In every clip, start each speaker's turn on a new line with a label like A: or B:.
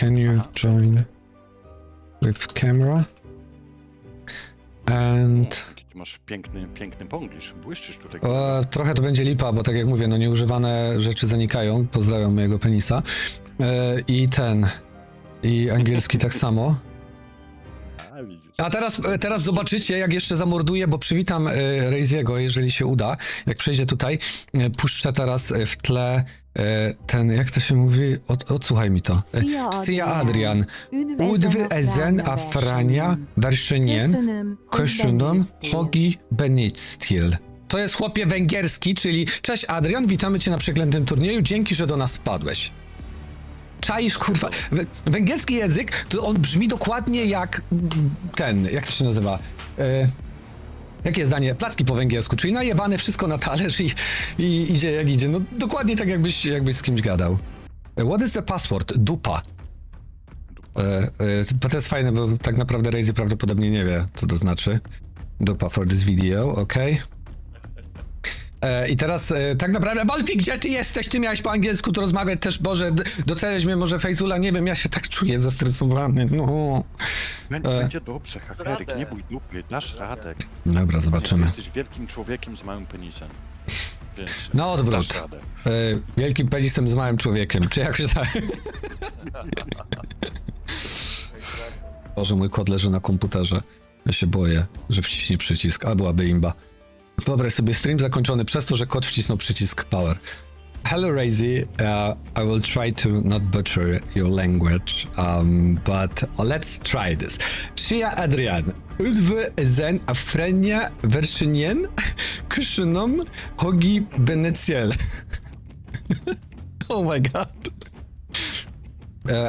A: can you join with camera? And...
B: Ty masz piękny ponglisz, błyszczysz tutaj.
A: Trochę to będzie lipa, bo tak jak mówię, no nieużywane rzeczy zanikają. Pozdrawiam mojego penisa. I angielski tak samo. A teraz zobaczycie, jak jeszcze zamorduję, bo przywitam Raisy'ego, jeżeli się uda. Jak przejdzie tutaj, puszczę teraz w tle ten, jak to się mówi? Odsłuchaj mi to. Sia Adrian. Udwy ezen afrania werszenien koszynum hogi benictil. To jest chłopie węgierski, czyli cześć Adrian, witamy cię na przeklętym turnieju, dzięki, że do nas wpadłeś. Czaisz, kurwa, węgierski język, to on brzmi dokładnie jak ten, jak to się nazywa? Jakie zdanie? Placki po węgiersku, czyli najebane wszystko na talerz i idzie jak idzie. No dokładnie tak jakbyś z kimś gadał. What is the password? Dupa. To jest fajne, bo tak naprawdę Raisy prawdopodobnie nie wie, co to znaczy. Dupa for this video, okej. I teraz tak naprawdę, Balfi, gdzie ty jesteś? Ty miałeś po angielsku tu rozmawiać też, Boże, doceniać mnie może Fejzula, nie wiem, ja się tak czuję zestresowany, no.
B: Będzie dobrze, Hakerek, nie bój dupy, dasz radę.
A: Dobra, zobaczymy.
B: Jesteś wielkim człowiekiem z małym penisem. Więc
A: no odwrót. Wielkim penisem z małym człowiekiem, czy jakoś tak? Boże, mój kod leży na komputerze. Ja się boję, że wciśnie przycisk, a byłaby imba. Wyobraź sobie stream zakończony przez to, że kot wcisnął przycisk power. Hello Raisy, I will try to not butcher your language, but let's try this. Chia Adrian, udwy zen afrenia verszynien kuszynom hogi beneciel. Oh my god.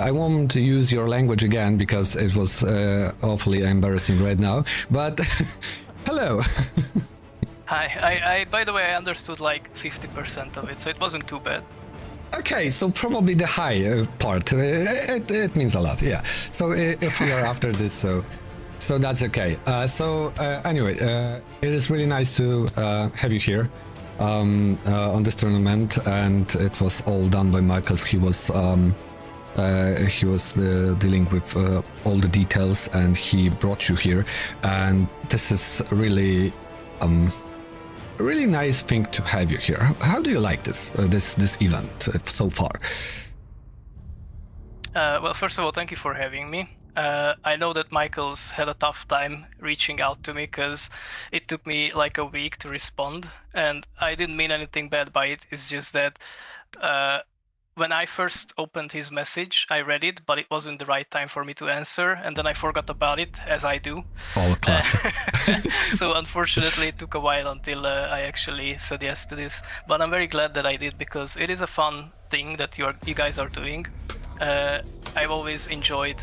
A: I won't use your language again because it was awfully embarrassing right now, but hello.
C: Hi, I by the way, I understood like 50% of it, so it wasn't too bad.
A: Okay, so probably the high part. It means a lot, yeah. So if we are after this, so that's okay. Anyway, it is really nice to have you here on this tournament, and it was all done by Michaels. He was dealing with all the details, and he brought you here, and this is really a really nice thing to have you here. How do you like this event so far?
C: Well, first of all, thank you for having me. I know that Michael's had a tough time reaching out to me because it took me like a week to respond, and I didn't mean anything bad by it. It's just that when I first opened his message, I read it, but it wasn't the right time for me to answer, and then I forgot about it, as I do.
A: All classic.
C: So unfortunately, it took a while until I actually said yes to this. But I'm very glad that I did, because it is a fun thing that you guys are doing. I've always enjoyed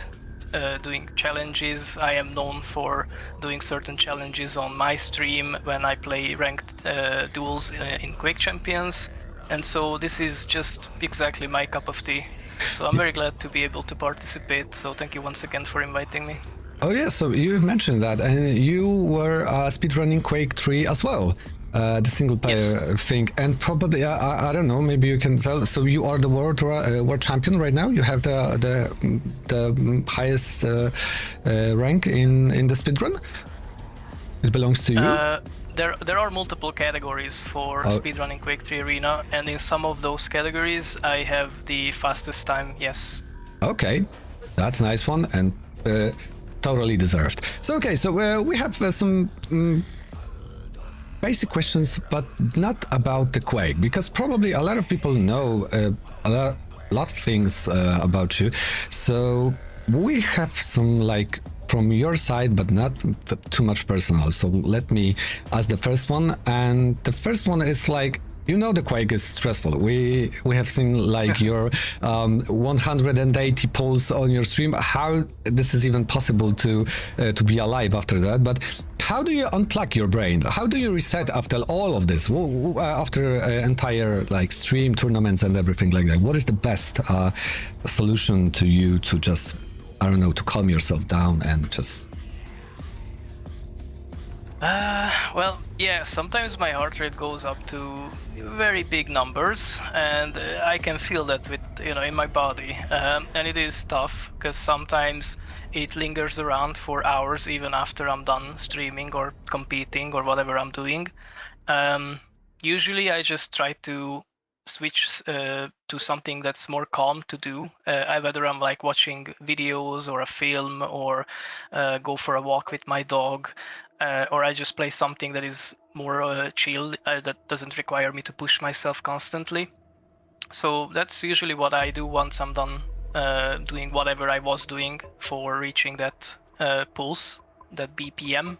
C: doing challenges. I am known for doing certain challenges on my stream when I play ranked duels in Quake Champions. And so this is just exactly my cup of tea. So I'm very glad to be able to participate. So thank you once again for inviting me.
A: Oh yeah, so you mentioned that, and you were speedrunning Quake 3 as well, the single player thing, and probably I don't know, maybe you can tell. So you are the world champion right now. You have the highest rank in the speedrun. It belongs to you.
C: There are multiple categories for speedrunning Quake 3 Arena, and in some of those categories I have the fastest time, yes.
A: Okay, that's a nice one, and totally deserved. So okay, so we have some basic questions, but not about the Quake, because probably a lot of people know a lot of things about you. So we have some like from your side, but not too much personal. So let me ask the first one, and the first one is like, you know, the Quake is stressful. We have seen like your 180 pulls on your stream. How this is even possible to be alive after that? But how do you unplug your brain? How do you reset after all of this? After entire like stream tournaments and everything like that? What is the best solution to you to just, I don't know, to calm yourself down and just
C: Well, yeah, sometimes my heart rate goes up to very big numbers, and I can feel that with, in my body. And it is tough because sometimes it lingers around for hours even after I'm done streaming or competing or whatever I'm doing. Usually I just try to switch to something that's more calm to do. Whether I'm like watching videos or a film or go for a walk with my dog, or I just play something that is more chill, that doesn't require me to push myself constantly. So that's usually what I do once I'm done doing whatever I was doing for reaching that pulse, that BPM.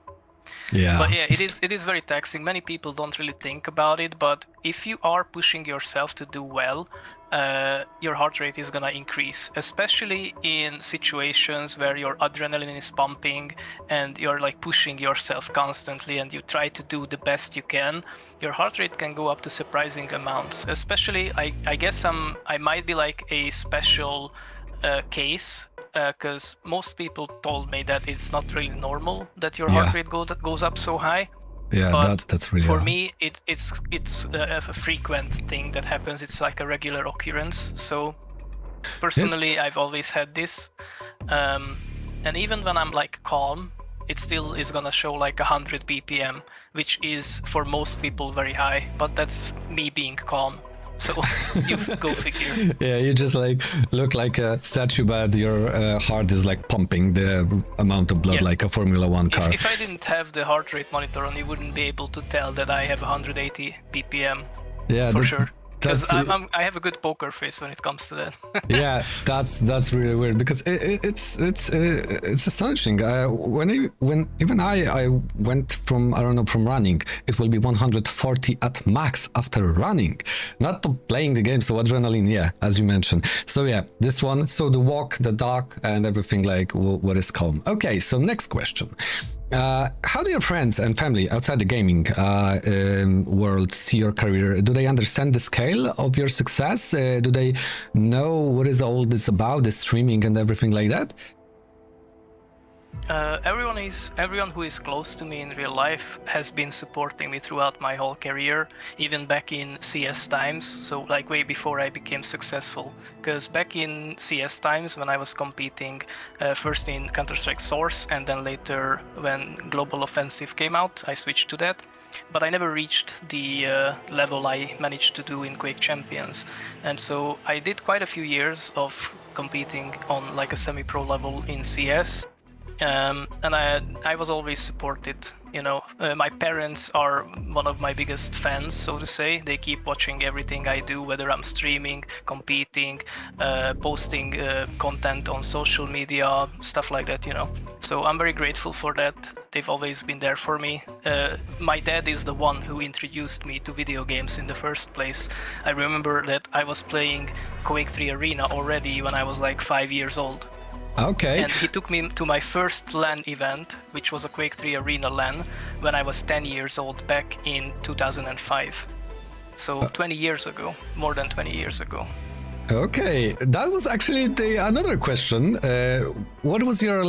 A: Yeah.
C: But yeah, it is very taxing. Many people don't really think about it, but if you are pushing yourself to do well, your heart rate is gonna increase, especially in situations where your adrenaline is pumping and you're like pushing yourself constantly and you try to do the best you can. Your heart rate can go up to surprising amounts. Especially, I guess I might be like a special case, because most people told me that it's not really normal that your heart rate goes up so high.
A: Yeah,
C: But
A: that's really
C: for me, it's a frequent thing that happens. It's like a regular occurrence. So personally, I've always had this, and even when I'm like calm, it still is gonna show like 100 BPM, which is for most people very high. But that's me being calm. So you go figure.
A: Yeah, you just like look like a statue, but your heart is like pumping the amount of blood like a Formula One car.
C: If I didn't have the heart rate monitor on, you wouldn't be able to tell that I have 180 BPM.
A: Yeah,
C: for sure. Because
A: That's
C: I have a good poker face when it comes to that.
A: yeah, that's really weird because it's astonishing. When even I went from from running, it will be 140 at max after running, not playing the game. So adrenaline, yeah, as you mentioned. So yeah, this one. So the walk, the dog, and everything like what is calm. Okay, so next question. How do your friends and family outside the gaming world see your career? Do they understand the scale of your success? Do they know what is all this about, the streaming and everything like that?
C: Everyone who is close to me in real life has been supporting me throughout my whole career, even back in CS times, so like way before I became successful. Because back in CS times, when I was competing first in Counter-Strike Source and then later when Global Offensive came out, I switched to that. But I never reached the level I managed to do in Quake Champions. And so I did quite a few years of competing on like a semi-pro level in CS. And I was always supported, my parents are one of my biggest fans, so to say. They keep watching everything I do, whether I'm streaming, competing, posting content on social media, stuff like that, So I'm very grateful for that. They've always been there for me. My dad is the one who introduced me to video games in the first place. I remember that I was playing Quake 3 Arena already when I was like 5 years old.
A: Okay.
C: And he took me to my first LAN event, which was a Quake 3 Arena LAN, when I was 10 years old back in 2005. So 20 years ago, more than 20 years ago.
A: Okay, that was actually another question. What was your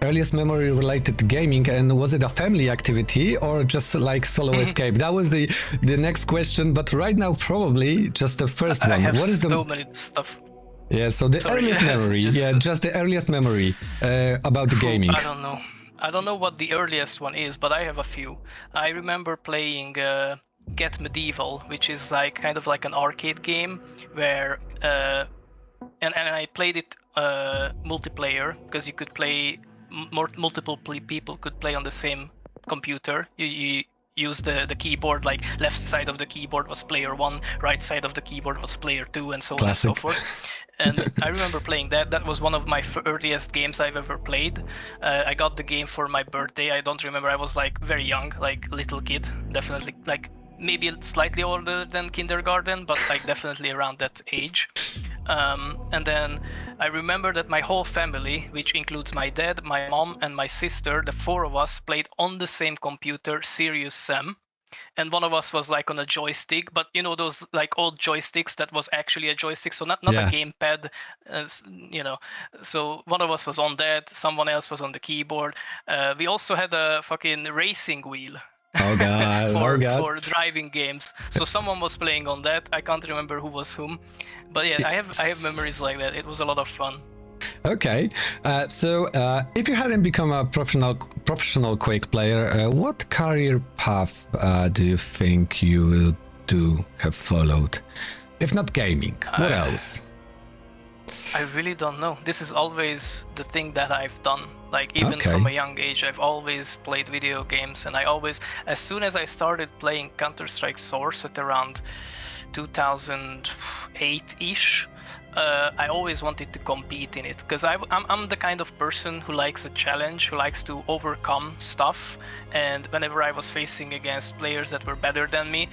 A: earliest memory related to gaming, and was it a family activity or just like solo escape? That was the next question, but right now probably just the first one.
C: I have
A: what is
C: so many stuff.
A: Yeah, so the earliest memory, just the earliest memory about the gaming.
C: I don't know what the earliest one is, but I have a few. I remember playing Get Medieval, which is like kind of like an arcade game where, and I played it multiplayer because you could play, multiple people could play on the same computer. You use the keyboard, like left side of the keyboard was player 1, right side of the keyboard was player 2, and so on and so forth. And I remember playing that. That was one of my earliest games I've ever played. I got the game for my birthday. I don't remember. I was like very young, like little kid, definitely like maybe slightly older than kindergarten, but like definitely around that age. And then I remember that my whole family, which includes my dad, my mom, and my sister, the 4 of us played on the same computer, Serious Sam. and one of us was like on a joystick, but you know those like old joysticks that was actually a joystick, so not
A: Yeah.
C: a gamepad, as you know. So one of us was on that, someone else was on the keyboard. We also had a fucking racing wheel.
A: Oh god,
C: for
A: oh god.
C: for driving games. So someone was playing on that. I can't remember who was whom, but yeah, I have memories like that. It was a lot of fun.
A: Okay, so if you hadn't become a professional Quake player, what career path do you think you would have followed? If not gaming, what else?
C: I really don't know. This is always the thing that I've done. Like even from a young age, I've always played video games, and I always, as soon as I started playing Counter-Strike Source at around 2008-ish, I always wanted to compete in it, because I'm the kind of person who likes a challenge, who likes to overcome stuff, and whenever I was facing against players that were better than me,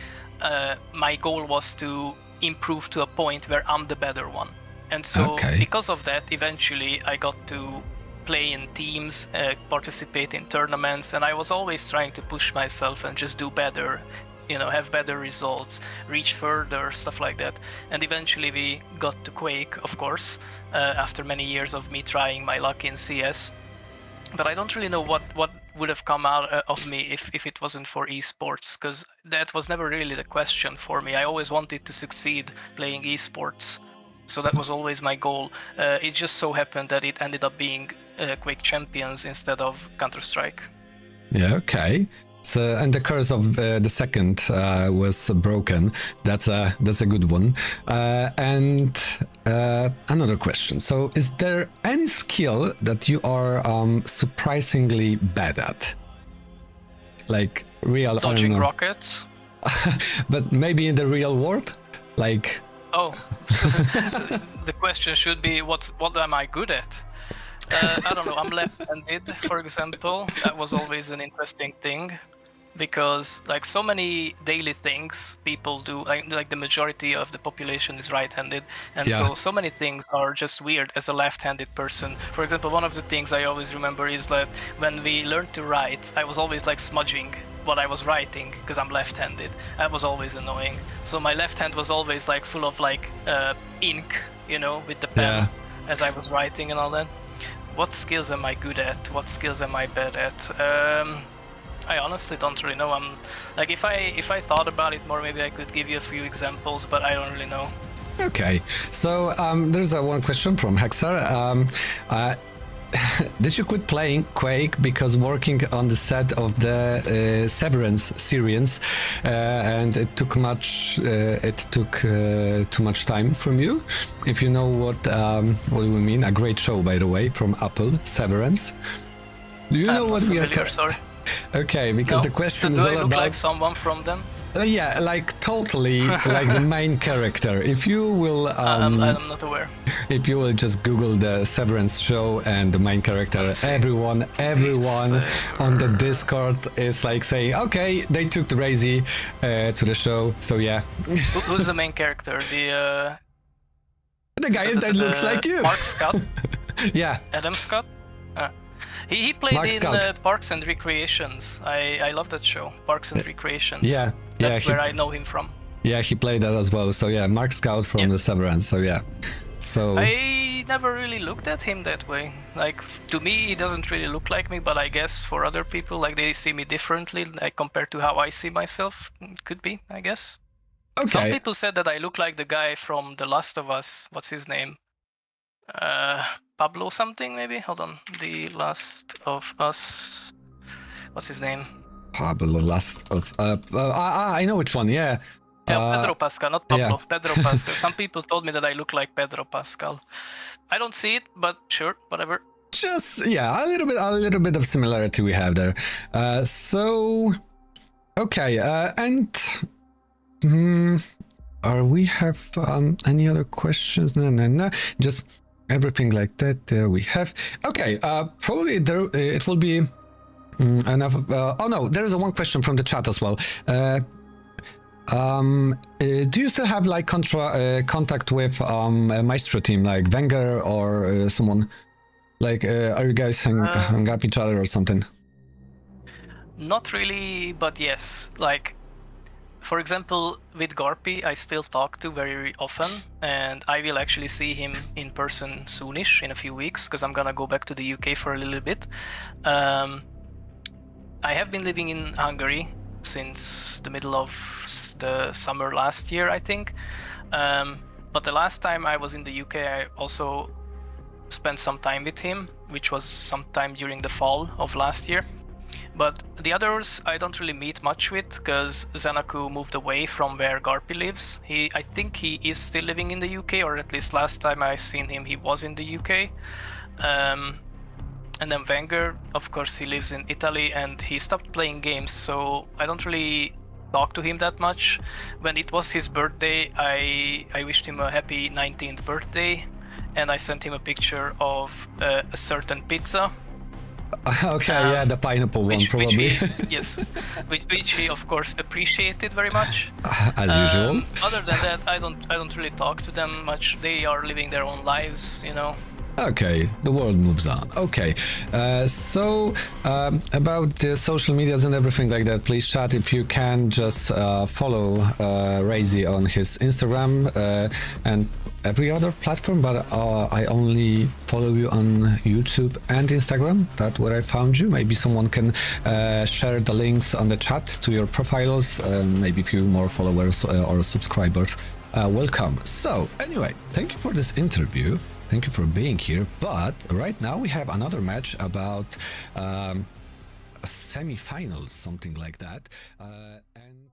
C: my goal was to improve to a point where I'm the better one. And so because of that, eventually I got to play in teams, participate in tournaments, and I was always trying to push myself and just do better, you know, have better results, reach further, stuff like that. And eventually we got to Quake, of course, after many years of me trying my luck in CS. But I don't really know what would have come out of me if it wasn't for esports, because that was never really the question for me. I always wanted to succeed playing esports, so that was always my goal. It just so happened that it ended up being Quake Champions instead of Counter-Strike.
A: Yeah, okay. So, and the curse of the second was broken. That's a good one. And another question. So, is there any skill that you are surprisingly bad at? Like real
C: dodging rockets?
A: But maybe in the real world, like.
C: Oh, the question should be what am I good at? I don't know. I'm left-handed, for example. That was always an interesting thing, because like so many daily things people do, like the majority of the population is right-handed, and so many things are just weird as a left-handed person. For example, one of the things I always remember is that when we learned to write, I was always like smudging what I was writing because I'm left-handed. That was always annoying. So my left hand was always like full of like ink, you know, with the pen as I was writing and all that. What skills am I good at? What skills am I bad at? I honestly don't really know. I'm like, if I thought about it more, maybe I could give you a few examples, but I don't really know.
A: Okay, so there's one question from Hexer. Did you quit playing Quake because working on the set of the Severance series, and it took too much time from you? If you know what we mean, a great show, by the way, from Apple, Severance. Do you know what we are?
C: Sorry.
A: Okay, because the question is all about. Do I
C: look like someone from them?
A: Yeah, like totally, like the main character. If you will,
C: I'm not aware.
A: If you will just Google the Severance show and the main character, everyone on the Discord is like saying, okay, they took the Raisy to the show, so yeah.
C: Who's the main character? The
A: guy that looks like you.
C: Mark Scott?
A: Yeah.
C: Adam Scott? He played
A: Mark
C: in Parks and Recreations. I love that show, Parks and Recreations.
A: Yeah.
C: That's where I know him from.
A: Yeah, he played that as well. So yeah, Mark Scout from the Severance. So yeah. So
C: I never really looked at him that way. Like, to me, he doesn't really look like me, but I guess for other people, like, they see me differently, like, compared to how I see myself. Could be, I guess.
A: Okay.
C: Some people said that I look like the guy from The Last of Us. What's his name? Pablo something, maybe? Hold on. The Last of Us. What's his name?
A: Pablo Last of... I know which one, yeah.
C: Yeah, Pedro Pascal, not Pablo. Yeah. Pedro Pascal. Some people told me that I look like Pedro Pascal. I don't see it, but sure, whatever.
A: Just, yeah, a little bit of similarity we have there. So, okay, and are we have any other questions? No. Just everything like that. There we have. Okay, probably there it will be enough. Oh no, there is one question from the chat as well. Do you still have like contact with Maestro team, like Wenger or someone? Like, are you guys hung up each other or something?
C: Not really, but yes. Like, for example, with Garpy, I still talk to very often, and I will actually see him in person soonish, in a few weeks, because I'm gonna go back to the UK for a little bit. I have been living in Hungary since the middle of the summer last year, I think. But the last time I was in the UK, I also spent some time with him, which was sometime during the fall of last year. But the others I don't really meet much with, because Xanaku moved away from where Garpy lives. I think he is still living in the UK, or at least last time I seen him, he was in the UK. And then Wenger, of course, he lives in Italy, and he stopped playing games, so I don't really talk to him that much. When it was his birthday, I wished him a happy 19th birthday, and I sent him a picture of a certain pizza.
A: Okay, yeah, the pineapple one, probably.
C: Which he of course appreciated very much.
A: As usual.
C: Other than that, I don't really talk to them much. They are living their own lives, you know.
A: Okay, the world moves on. Okay, so about the social medias and everything like that, please chat if you can. Just follow Raisy on his Instagram and every other platform, but I only follow you on YouTube and Instagram. That's where I found you. Maybe someone can share the links on the chat to your profiles, maybe a few more followers or subscribers. Welcome. So anyway, thank you for this interview. Thank you for being here. But right now we have another match about a semi-final, something like that. And